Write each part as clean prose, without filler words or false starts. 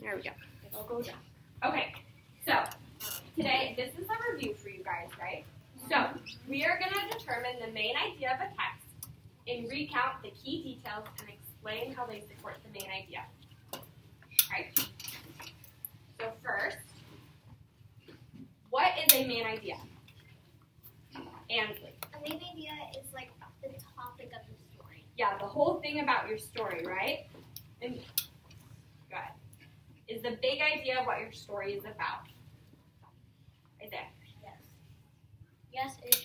There we go. It'll go down. Okay, so today, this is a review for you guys, right? So we are going to determine the main idea of a text and recount the key details and explain how they support the main idea. Right? So first, what is a main idea? Ansley. A main idea is like the topic of the story. Yeah, the whole thing about your story, right? And go ahead. Is the big idea what your story is about? Right there. Yes, it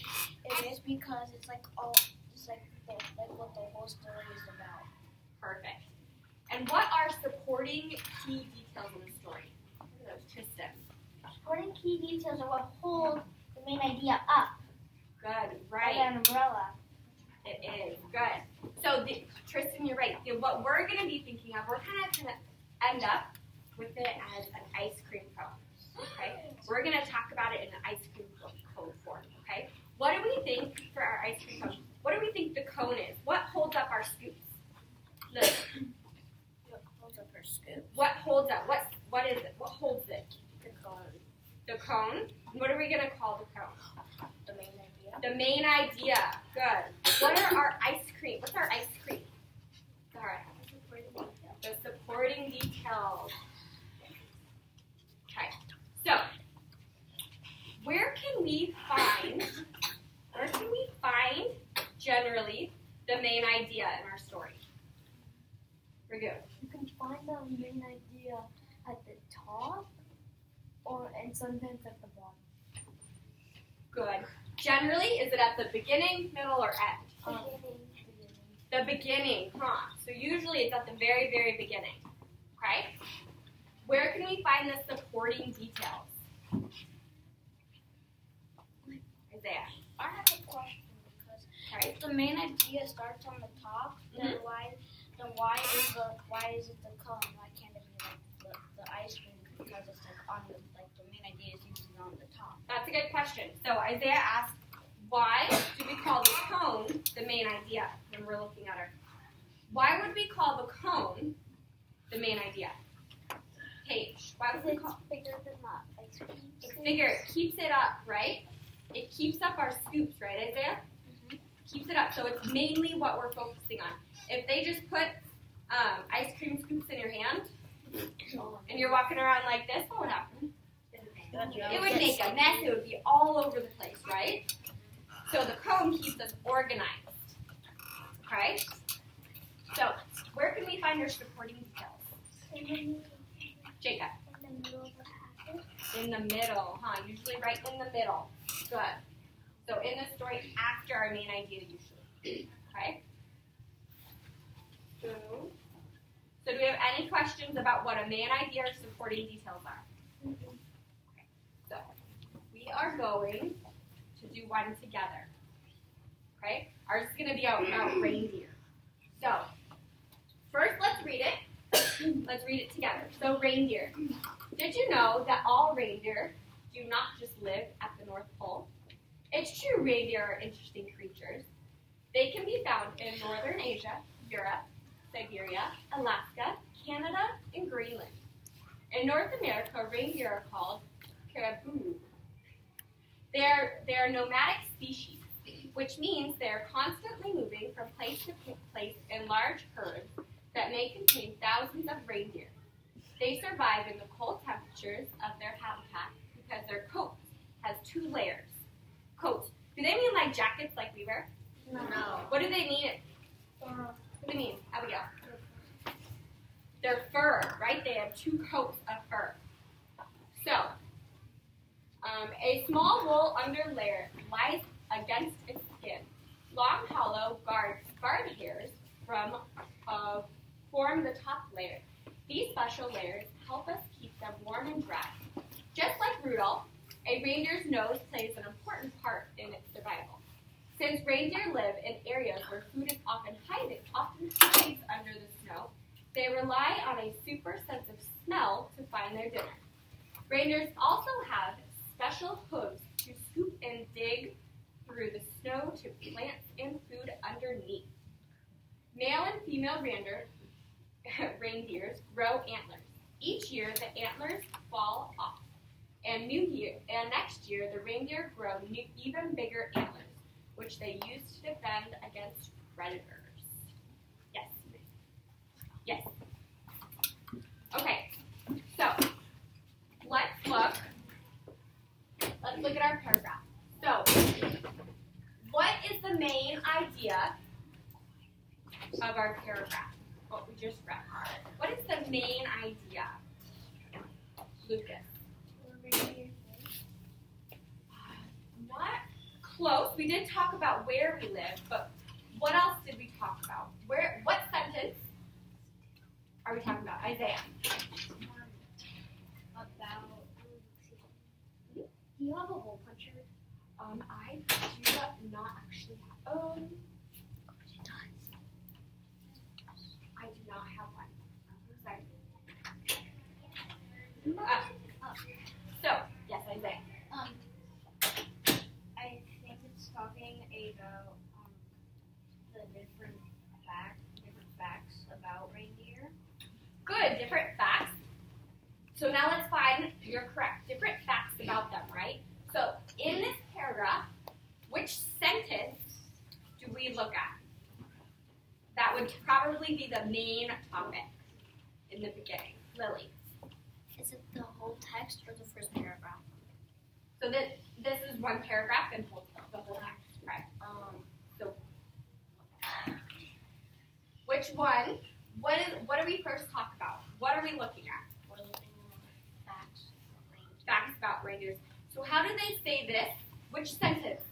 is because it's like what the whole story is about. Perfect. And what are supporting key details in the story? Look at those, Tristan. Supporting key details are what hold the main idea up. Good, right. Like an umbrella. It is, good. So, Tristan, you're right. What we're going to be thinking of, we're kind of going to end up with it as an ice cream cone. Okay? We're going to talk about it in an ice cream cone form. Okay? What do we think for our ice cream cone? What do we think the cone is? What holds up our scoops? What holds up our scoops? What holds up? What is it? What holds it? The cone. The cone? What are we going to call the cone? The main idea. The main idea. Good. What are our ice cream? What's our ice cream? Sorry. The supporting details. Okay. So, where can we find generally the main idea in our story? Raghu. You can find the main idea at the top and sometimes at the bottom. Good. Generally, is it at the beginning, middle, or end? The beginning, huh? So usually it's at the very, very beginning. Okay? Where can we find the supporting details? Isaiah. I have a question because if the main idea starts on the top, then why is it the cone? Why can't it be like the ice cream? Because it's like on the main idea is usually on the top. That's a good question. So Isaiah asked, why do we call the cone the main idea when we're looking at it? Why would we call the cone the main idea? Paige, why would we call it? It's bigger than that. It's bigger. It keeps it up, right? It keeps up our scoops, right, Isaiah? Mm-hmm. Keeps it up. So it's mainly what we're focusing on. If they just put ice cream scoops in your hand and you're walking around like this, what would happen? It would make a mess. It would be all over the place, right? So the cone keeps us organized. Okay? So where can we find our supporting details? Jacob. In the middle of the packet. In the middle, huh? Usually right in the middle. Good. So in the story after our main idea usually. Okay? So do we have any questions about what a main idea or supporting details are? Okay. So we are going to do one together. Okay? Ours is going to be about reindeer. So first let's read it. Let's read it together. So reindeer. Did you know that all reindeer do not just live at the North Pole? It's true reindeer are interesting creatures. They can be found in northern Asia, Europe, Siberia, Alaska, Canada, and Greenland. In North America, reindeer are called caribou. They're nomadic species, which means they're constantly moving from place to place in large herds that may contain thousands of reindeer. They survive in the cold temperatures of their habitat because their coat has 2 layers. Coat. Do they mean like jackets like we wear? No. What do they mean? What do they mean, Abigail? They're fur, right? They have 2 coats of fur. So, a small wool underlayer lies against its skin. Long, hollow guard hairs form the top layer. These special layers help us keep them warm and dry. Just like Rudolph, a reindeer's nose plays an important part in its survival. Since reindeer live in areas where food is often hides under the snow, they rely on a super sense of smell to find their dinner. Reindeers also have special hooves to scoop and dig through the snow to plants and food underneath. Male and female reindeers grow antlers. Each year, the antlers fall off. And next year, the reindeer grow even bigger antlers, which they use to defend against predators. Yes. Yes. Okay. So let's look at our paragraph. So, what is the main idea of our paragraph? What we just read. What is the main idea, Lucas? Not close. We did talk about where we live, but what else did we talk about? What sentence are we talking about? Isaiah. Do you have a hole puncher? I do not actually have. I do not have one. Sorry. So, yes, Isaiah. I think it's talking about the different facts about reindeer. Good, different facts. So now let's find, you're correct, different facts about them, right? So in this paragraph, which sentence do we look at? That would probably be the main topic in the beginning. Lily. Is it the whole text or the first paragraph? So this is one paragraph and the whole text, right? So which one? What do we first talk about? What are we looking at? We're looking at facts. Facts about reindeers. So how do they say this? Which sentence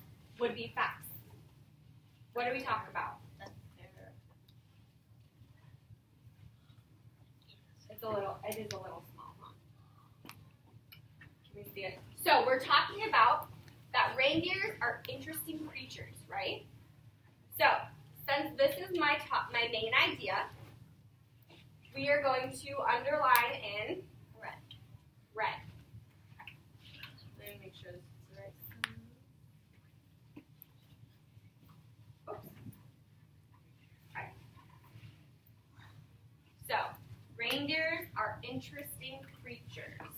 would be facts? What do we talk about? It is a little small, huh? Can we see it? So we're talking about that reindeers are interesting creatures, right? So since this is my main idea, we are going to underline in red. Let me make sure this is right. Oops. All right. So reindeers are interesting creatures.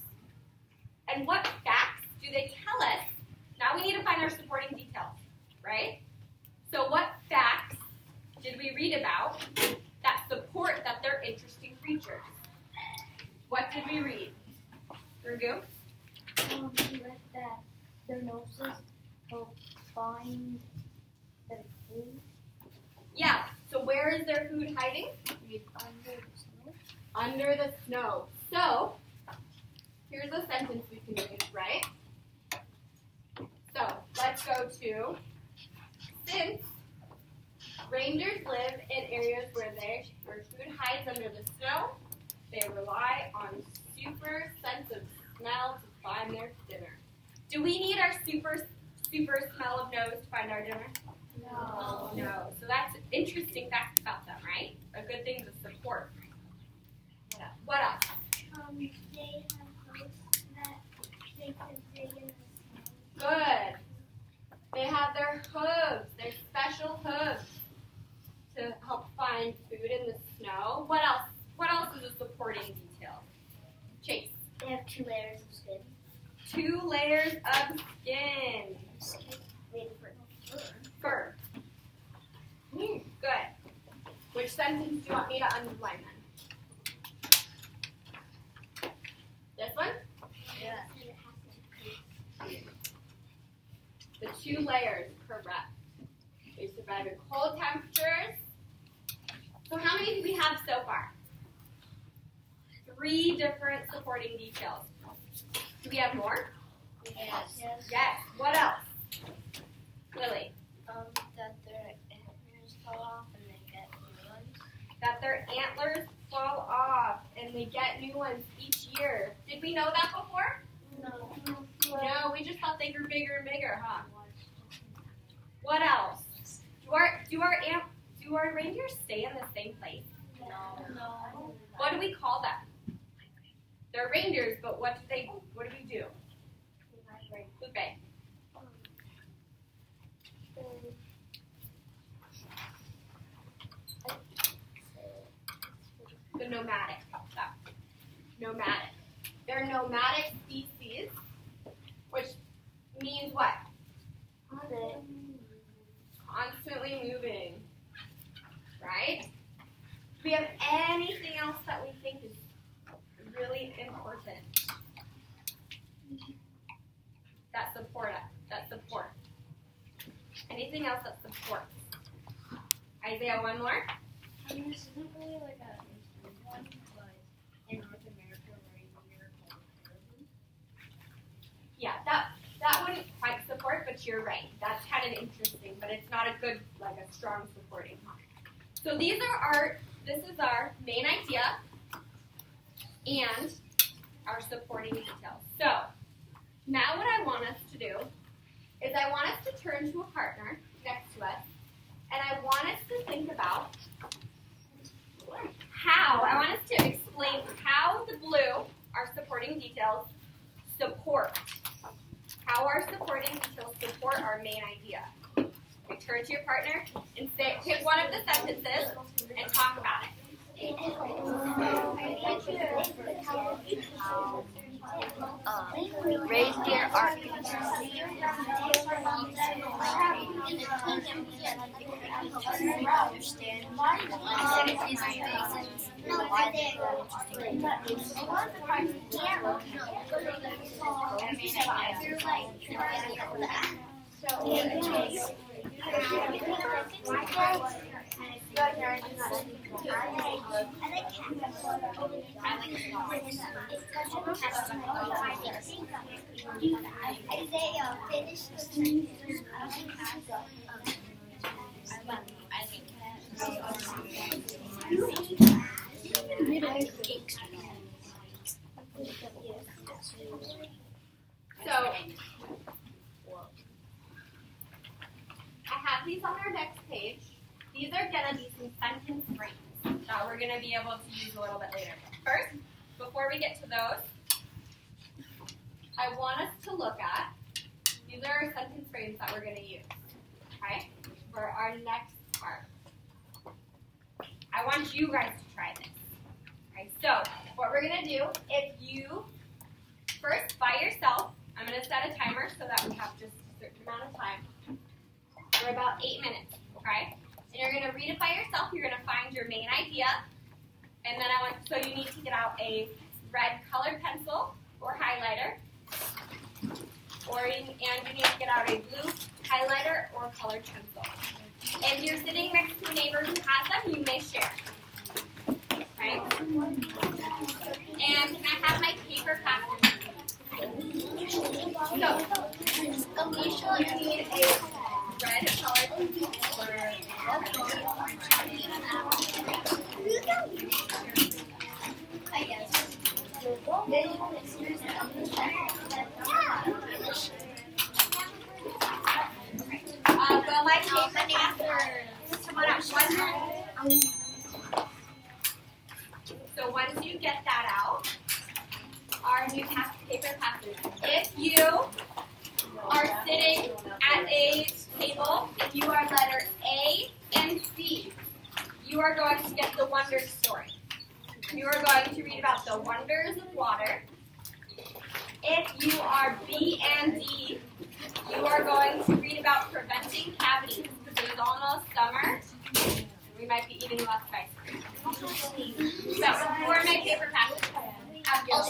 And what facts do they tell us? Now we need to find our supporting details, right? So what facts did we read about that support that they're interesting creatures? What did we read? Raghu? We read that their noses help find their food. Yeah, so where is their food hiding? Under the snow. Under the snow. So, here's a sentence we can use, right? So, let's go to, since reindeers live in areas where food hides under the snow, they rely on super sense of smell to find their dinner. Do we need our super smell of nose to find our dinner? No. No. So that's interesting facts about them, right? A good thing to support. What else? They have hooves that they can dig in the snow. Good. They have their hooves, their special hooves to help find food in the snow. What else? What else is a supporting detail? Chase. They have 2 layers of skin. 2 layers of skin. Fur. Good. Which sentence do you want me to underline then? This one? Yeah. The 2 layers, correct. They survive in cold temperatures. So how many do we have so far? 3 different supporting details. Do we have more? Yes. Yes. What else? Lily. That their antlers fall off and they get new ones. That their antlers fall off and they get new ones each year. Did we know that before? No. No, we just thought they grew bigger and bigger, huh? What else? Do our reindeers stay in the same place? No. What do we call them? They're reindeers, but what do we do? Lupe. The nomadic. Nomadic. They're nomadic species, which means what? Constantly moving, right? Do we have anything else that we think is really important? That support. Anything else that supports? Isaiah, one more? This isn't really like a one, but in North America, reindeer called caribou. Yeah, that wouldn't quite support, but you're right. That's kind of interesting, but it's not a good, like a strong supporting. So this is our main idea and our supporting details. So now what I want us to do is I want us to turn to a partner next to us, and I want us to think about I want us to explain how the blue, our supporting details, support. How our supporting details support our main idea. Okay, turn to your partner and pick one of the sentences and talk about it. Reindeer are Isaiah, finish the sentence. So, I have these on our next page. These are going to be some sentence frames that we're going to be able to use a little bit later. First, before we get to those, I want us to look at, these are our sentence frames that we're going to use, okay, for our next part. I want you guys to try this. Okay, so what we're going to do is you, first by yourself, I'm going to set a timer so that we have just a certain amount of time. For about 8 minutes, okay? And you're going to read it by yourself. You're going to find your main idea. And then so you need to get out a red colored pencil or highlighter. And you need to get out a blue highlighter or colored pencil. If you're sitting next to a neighbor who has them, you may share. Okay? And can I have my paper packet? So, you need a red colored well, my paper packet. Come on up. So once you get that out, our new paper passage. If you are sitting at a table, if you are letter A and C, you are going to get the wonder story. You are going to read about the wonders of water. If you are B and D, you are going to read about preventing cavities because it is almost summer. We might be eating less ice cream. So, for my paper packet, have yours.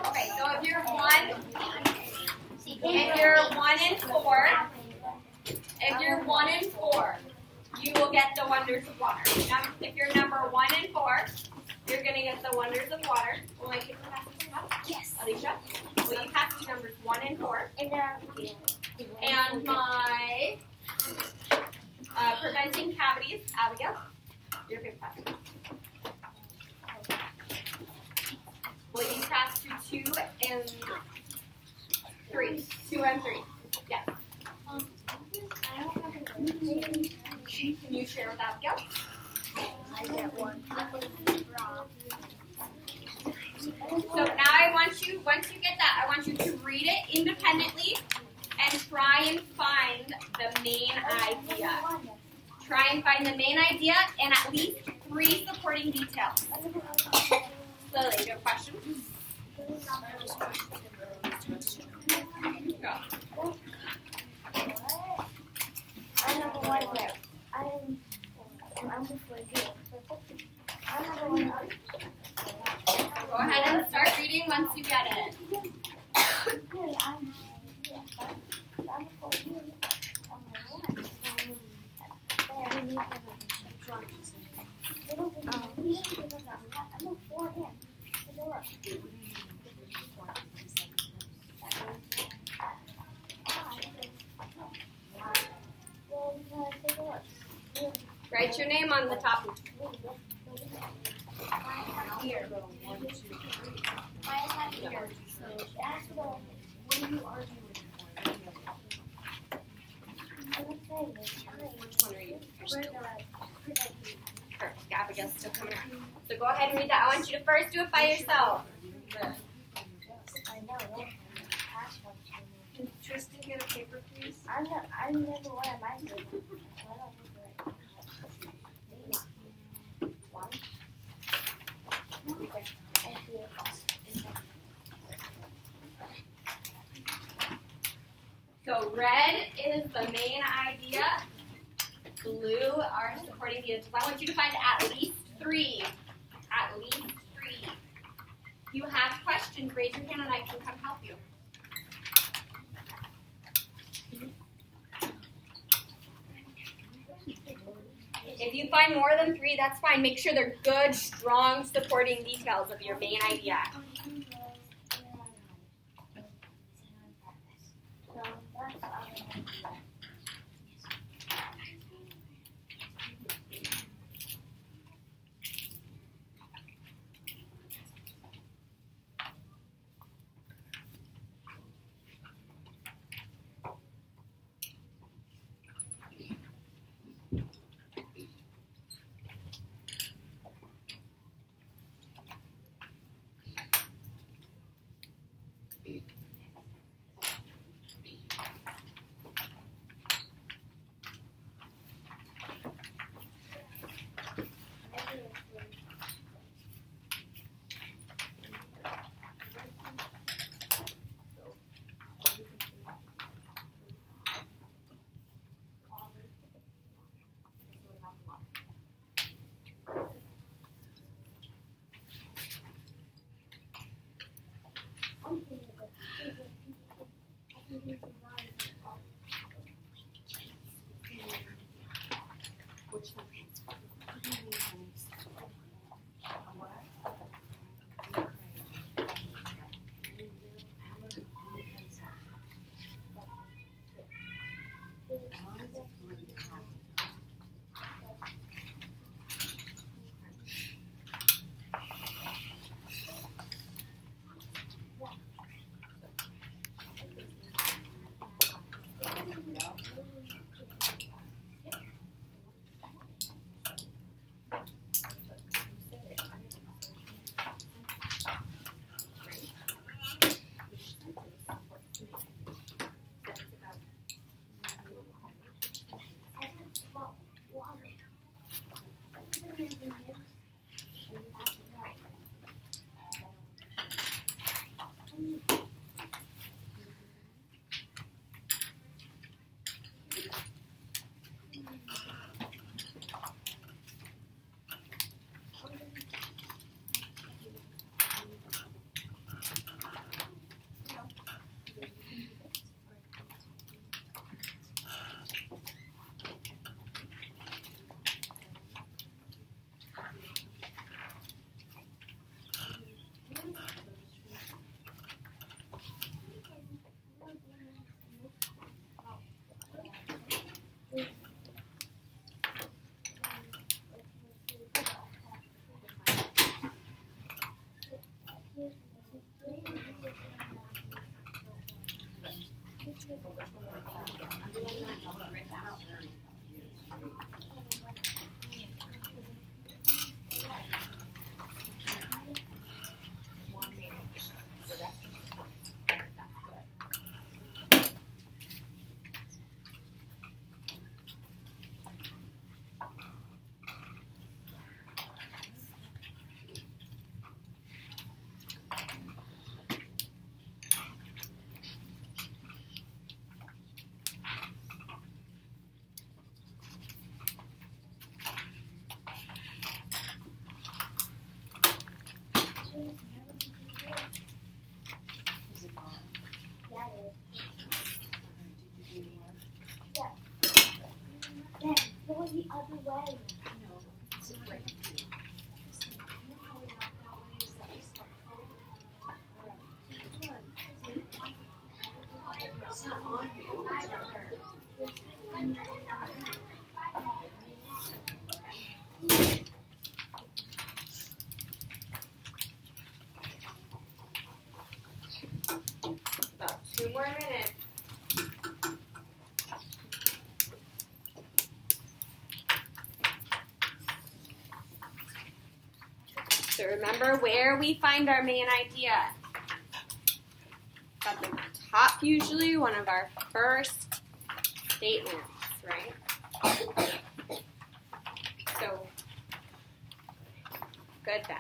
Okay, so if you're 1 and 4, you will get the wonders of water. Now, if you're number 1 and 4, you're going to get the wonders of water. Will my paper packet come up? Yes. Alicia, will you pass me numbers 1 and 4? And my preventing cavities, Abigail, your paper packet. Will you pass to 2 and 3? 2 and 3. Yes. Can you share with Abigail? I get one. So now I want you, once you get that, I want you to read it independently and try and find the main idea. Try and find the main idea and at least 3 supporting supporting details. Lily, do you have a question? Go. I'm number one there. I'm before you. I'm number one. Go ahead and start reading once you get it. I'm before you. I'm before him. Write your name on the top. Here. Why is that here? That's the one you argue with. Which one are you? Perfect. Abigail's still coming out. So go ahead and read that. I want you to first do it by yourself. I know. Can Tristan get a paper, please? I'm number one at my group. So red is the main idea. Blue are supporting details. I want you to find at least 3. At least 3. If you have questions, raise your hand and I can come help you. If you find more than 3, that's fine. Make sure they're good, strong, supporting details of your main idea. way. About 2 more minutes. So remember where we find our main idea. At the top, usually, one of our first statements, right? So, good then.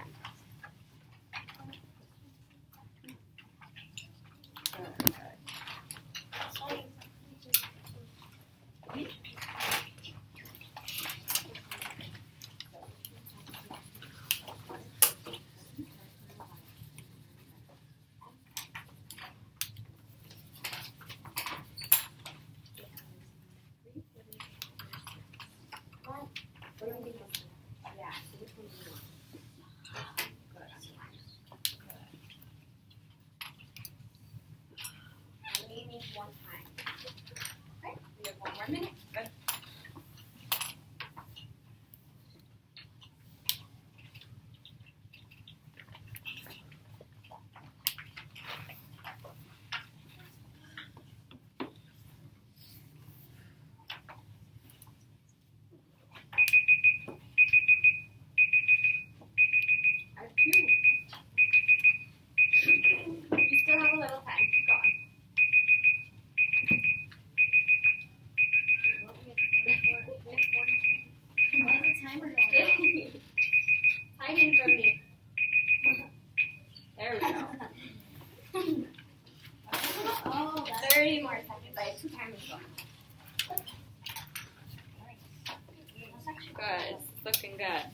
One time. Okay, we have 1 more minute. Good. I have 2. You still have a little time. Keep going. Hiding from me. There we go. Oh, 30 more seconds. I have 2 timers going. Good. It's looking good.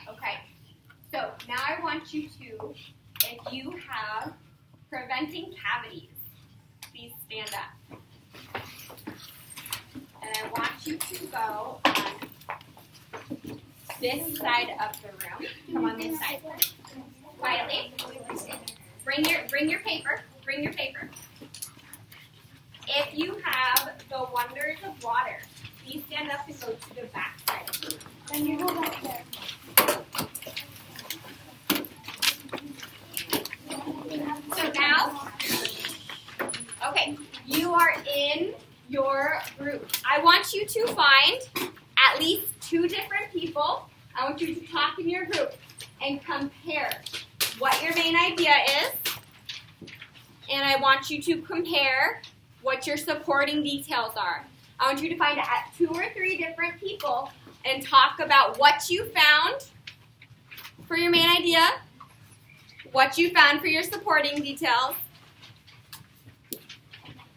Okay, so now I want you to, if you have preventing cavities, please stand up. And I want you to go on this side of the room. Come on this side. Quietly. Bring your paper. Bring your paper. If you have the Wonders of Water, please stand up and go to the back side of the room. Then you go back there. So now, okay, you are in your group. I want you to find at least 2 different people. I want you to talk in your group and compare what your main idea is. And I want you to compare what your supporting details are. I want you to find 2 or 3 different people and talk about what you found for your main idea, what you found for your supporting details,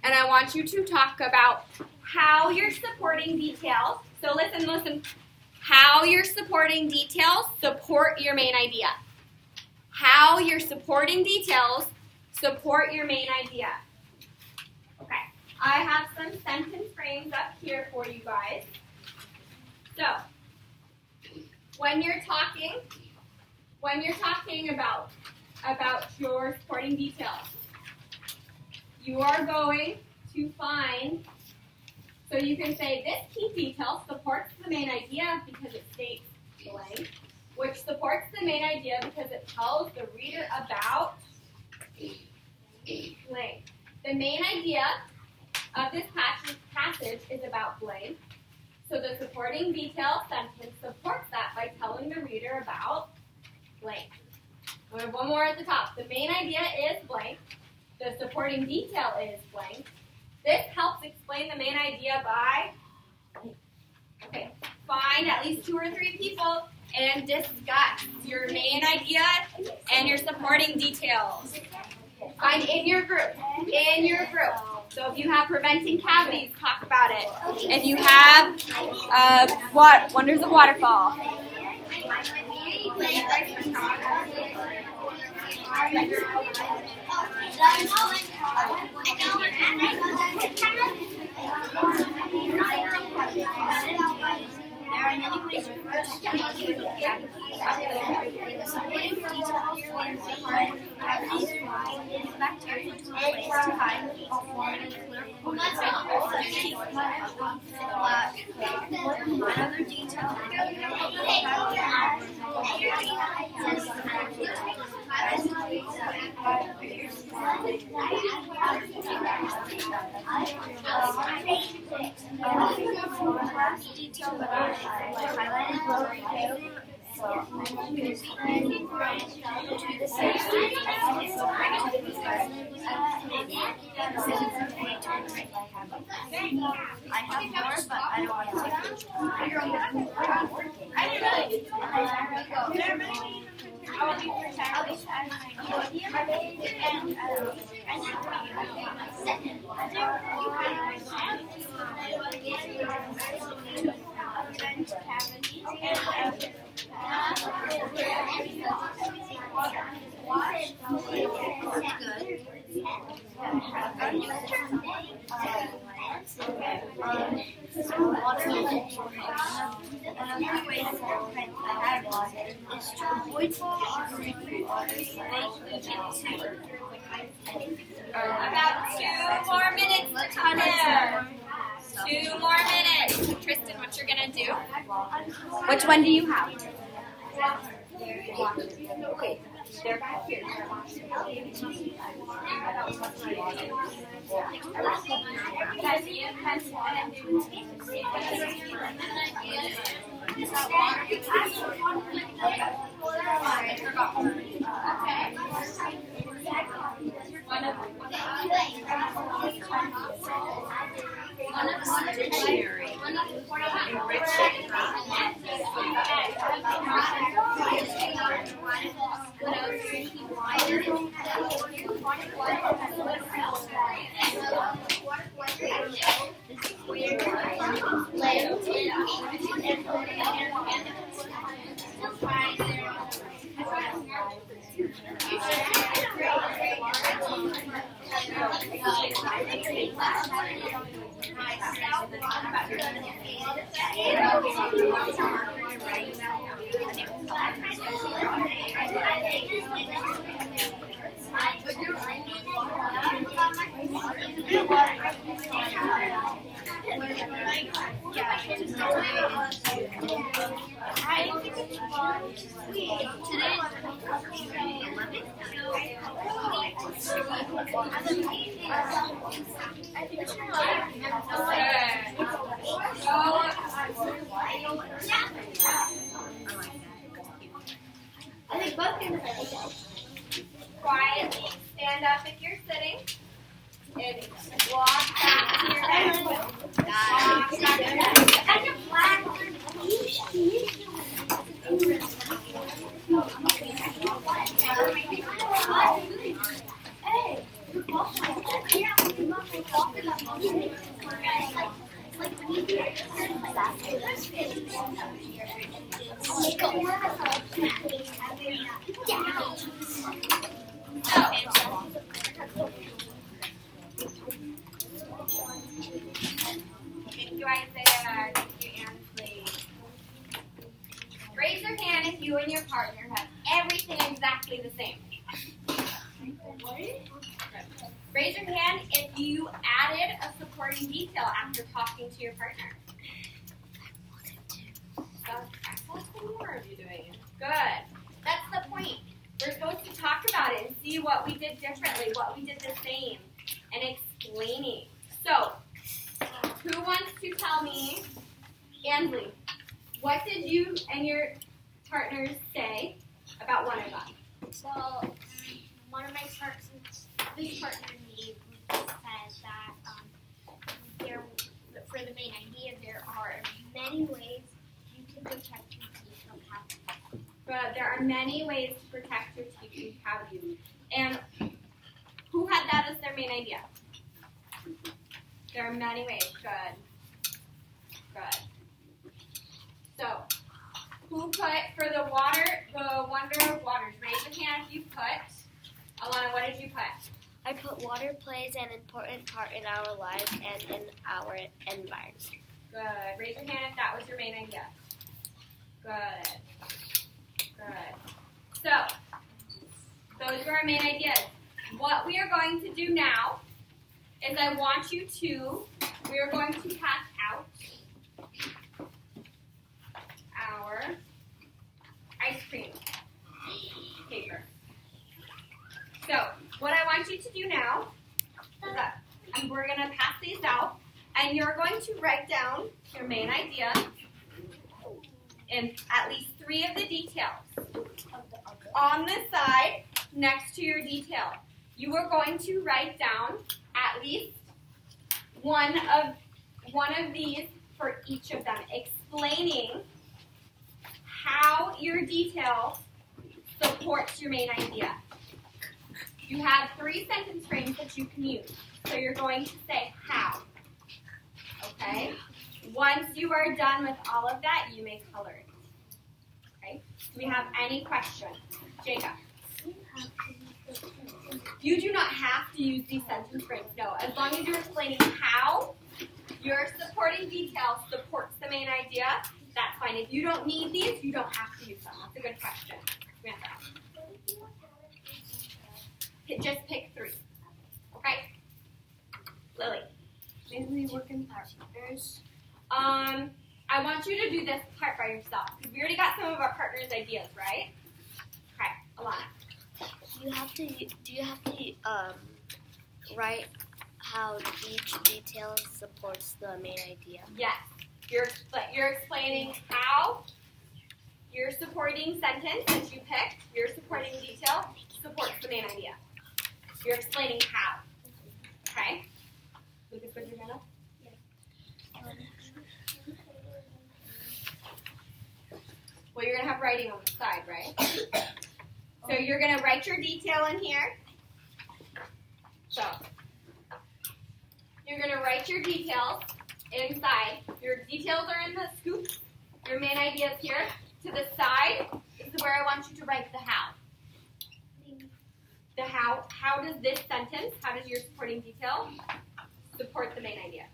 and I want you to talk about how your supporting details, so listen, how your supporting details support your main idea. How your supporting details support your main idea. Okay, I have some sentence frames up here for you guys. So, when you're talking about your supporting details, you are going to find, so you can say this key detail supports the main idea because it states blank, which supports the main idea because it tells the reader about blank. The main idea of this passage is about blank, so the supporting detail sentence supports that by telling the reader about blank. We have one more at the top. The main idea is blank. The supporting detail is blank. This helps explain the main idea by, okay, find at least 2 or 3 people and discuss your main idea and your supporting details. Find in your group. In your group. So if you have preventing cavities, talk about it. If you have wonders of waterfall. There are many ways to protect bacteria to place to hide another detail. Detail that I highlighted. I have more, but I don't want to take About 2 more minutes, Latanya. 2 more minutes. Tristan, what you're gonna do? Which one do you have? Okay, they're back here. Quietly stand up if you're sitting and walk back to your desk. Walk back to your Thank you, Isaiah. Thank you, Ansley. Raise your hand if you and your partner have everything exactly the same. Raise your hand if you added a supporting detail after talking to your partner. That's more of you doing it. Good. That's the point. We're supposed to talk about it and see what we did differently, what we did the same, and explaining. So, who wants to tell me, Ansley, what did you and your partners say about one of them? Well, one of my partners, this partner and me, says that for the main idea, there are many ways you can protect your teeth from cavities. But there are many ways to protect your teeth from cavities. And who main idea? There are many ways. Good. Good. So, who put for the Wonder of Waters? Raise your hand if you put. Alana, what did you put? I put water plays an important part in our lives and in our environment. Good. Raise your hand if that was your main idea. Good. Good. So, those were our main ideas. What we are going to do now is we are going to pass out our ice cream paper. So, what I want you to do now is that we're going to pass these out, and you're going to write down your main idea and at least 3 of the details. On the side, next to your detail, you are going to write down at least one of these for each of them, explaining how your detail supports your main idea. You have 3 sentence frames that you can use. So you're going to say how. Okay? Once you are done with all of that, you may color it. Okay? Do we have any questions? Jacob. You do not have to use these sentence frames, no. As long as you're explaining how your supporting detail supports the main idea, that's fine. If you don't need these, you don't have to use them. That's a good question. Just pick 3. Okay? Lily. Maybe we work in partners. I want you to do this part by yourself, because we already got some of our partners' ideas, right? Okay, Alana. Do you have to write how each detail supports the main idea? Yes. You're explaining how your supporting sentence that you picked, your supporting detail, supports the main idea. You're explaining how. Okay? Lucas, put your hand up. Well, you're going to have writing on the side, right? So you're going to write your detail in here. So you're going to write your details inside. Your details are in the scoop. Your main idea is here. To the side is where I want you to write the how. The how does this sentence, how does your supporting detail support the main idea?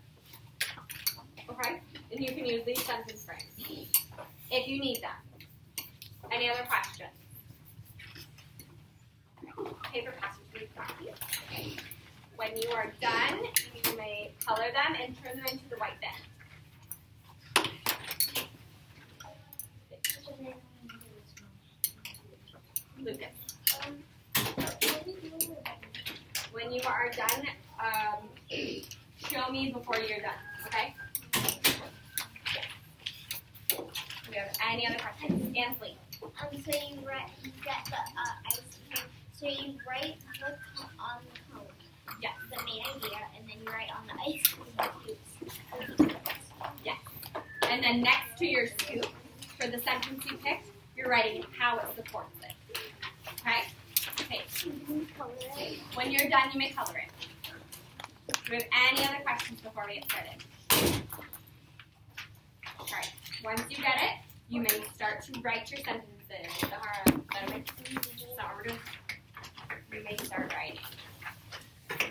Okay? And you can use these sentence frames if you need them. Any other questions? Paper passes through copies. Okay. When you are done, you may color them and turn them into the white bin. Lucas. When you are done, show me before you're done, okay? Do we have any other questions? Ansley. So you get the ice cream. So you write what's on the cone. Yes. The main idea, and then you write on the ice cream cubes. Yes. And then next to your scoop, for the sentence you picked, you're writing how it supports it. Okay? Okay. When you're done, you may color it. Do we have any other questions before we get started? All right. Once you get it, you may start to write your sentences. That's not what we're doing. You may start writing. Good.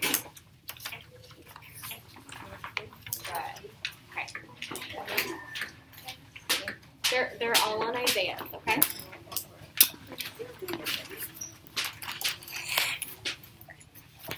Okay. They're all on Isaiah, okay?